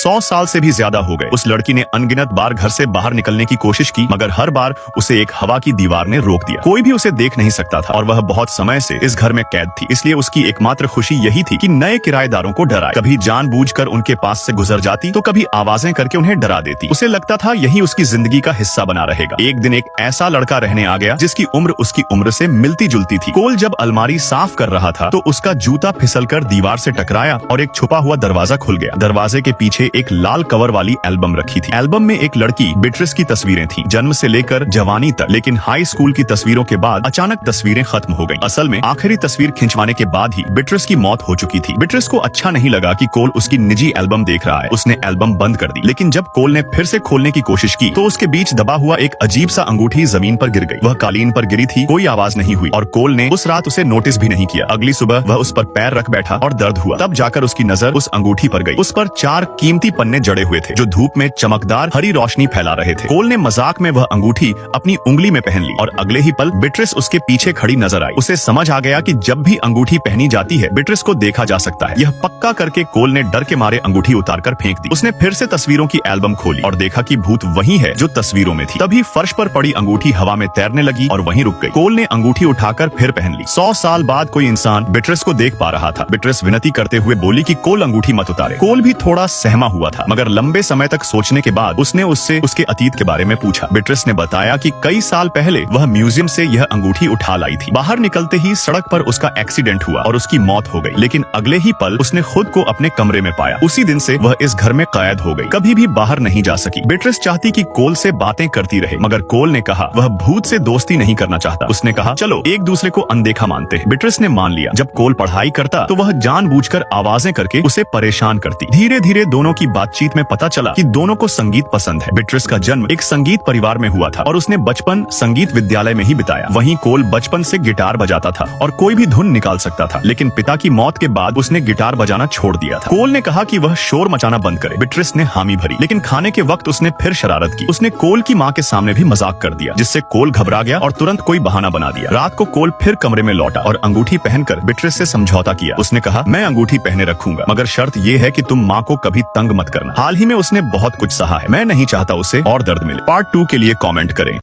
100 साल से भी ज्यादा हो गए। उस लड़की ने अनगिनत बार घर से बाहर निकलने की कोशिश की, मगर हर बार उसे एक हवा की दीवार ने रोक दिया। कोई भी उसे देख नहीं सकता था और वह बहुत समय से इस घर में कैद थी। इसलिए उसकी एकमात्र खुशी यही थी कि नए किराएदारों को डराए। कभी जानबूझकर उनके पास से गुजर जाती तो कभी आवाजें करके उन्हें डरा देती। उसे लगता था यही उसकी जिंदगी का हिस्सा बना रहेगा। एक दिन एक ऐसा लड़का रहने आ गया जिसकी उम्र उसकी उम्र से मिलती जुलती थी। कोल जब अलमारी साफ कर रहा था तो उसका जूता फिसलकर दीवार से टकराया और एक छुपा हुआ दरवाजा खुल गया। दरवाजे के पीछे एक लाल कवर वाली एल्बम रखी थी। एल्बम में एक लड़की बीट्रिस की तस्वीरें थीं, जन्म से लेकर जवानी तक। लेकिन हाई स्कूल की तस्वीरों के बाद अचानक तस्वीरें खत्म हो गईं। असल में आखिरी तस्वीर खिंचवाने के बाद ही बीट्रिस की मौत हो चुकी थी। बीट्रिस को अच्छा नहीं लगा कि कोल उसकी निजी एल्बम देख रहा है। उसने एल्बम बंद कर दी। लेकिन जब कोल ने फिर से खोलने की कोशिश की तो उसके बीच दबा हुआ एक अजीब सा अंगूठी जमीन पर गिर गई। वह कालीन पर गिरी थी, कोई आवाज नहीं हुई और कोल ने उस रात उसे नोटिस भी नहीं किया। अगली सुबह वह उस पर पैर रख बैठा और दर्द हुआ। तब जाकर उसकी नजर उस अंगूठी पर गई। उस पर 4 कीमती पन्ने जड़े हुए थे जो धूप में चमकदार हरी रोशनी फैला रहे थे। कोल ने मजाक में वह अंगूठी अपनी उंगली में पहन ली और अगले ही पल बीट्रिस उसके पीछे खड़ी नजर आई। उसे समझ आ गया कि जब भी अंगूठी पहनी जाती है बीट्रिस को देखा जा सकता है। यह पक्का करके कोल ने डर के मारे अंगूठी उतारकर फेंक दी। उसने फिर से तस्वीरों की एल्बम खोली और देखा कि भूत वही है जो तस्वीरों में थी। तभी फर्श पर पड़ी अंगूठी हवा में तैरने लगी और वहीं रुक गई। कोल ने अंगूठी उठाकर फिर पहन ली। 100 साल बाद कोई इंसान बीट्रिस को देख पा रहा था। बीट्रिस विनती करते हुए बोली कि कोल अंगूठी मत उतारे। कोल भी थोड़ा सहमा हुआ था, मगर लंबे समय तक सोचने के बाद उसने उससे उसके अतीत के बारे में पूछा। बीट्रिस ने बताया कि कई साल पहले वह म्यूजियम से यह अंगूठी उठा लाई थी। बाहर निकलते ही सड़क पर उसका एक्सीडेंट हुआ और उसकी मौत हो गई। लेकिन अगले ही पल उसने खुद को अपने कमरे में पाया। उसी दिन से वह इस घर में कैद हो गई, कभी भी बाहर नहीं जा सकी। बीट्रिस चाहती कि कोल से बातें करती रहे, मगर कोल ने कहा वह भूत से दोस्ती नहीं करना चाहता। उसने कहा चलो एक दूसरे को अनदेखा मानते हैं। बीट्रिस ने मान लिया। जब कोल पढ़ाई करता तो वह जानबूझकर आवाजें करके उसे परेशान करती। धीरे धीरे दोनों की बातचीत में पता चला कि दोनों को संगीत पसंद है। बीट्रिस का जन्म एक संगीत परिवार में हुआ था और उसने बचपन संगीत विद्यालय में ही बिताया। वहीं कोल बचपन से गिटार बजाता था और कोई भी धुन निकाल सकता था। लेकिन पिता की मौत के बाद उसने गिटार बजाना छोड़ दिया था। कोल ने कहा कि वह शोर मचाना बंद करे। बीट्रिस ने हामी भरी, लेकिन खाने के वक्त उसने फिर शरारत की। उसने कोल की माँ के सामने भी मजाक कर दिया, जिससे कोल घबरा गया और तुरंत कोई बहाना बना दिया। रात को कोल फिर कमरे में लौटा और अंगूठी पहनकर बीट्रिस से समझौता किया। उसने कहा मैं अंगूठी पहने रखूंगा, मगर शर्त यह है कि तुम माँ को कभी तंग मत करना। हाल ही में उसने बहुत कुछ सहा है, मैं नहीं चाहता उसे और दर्द मिले। पार्ट 2 के लिए कमेंट करें।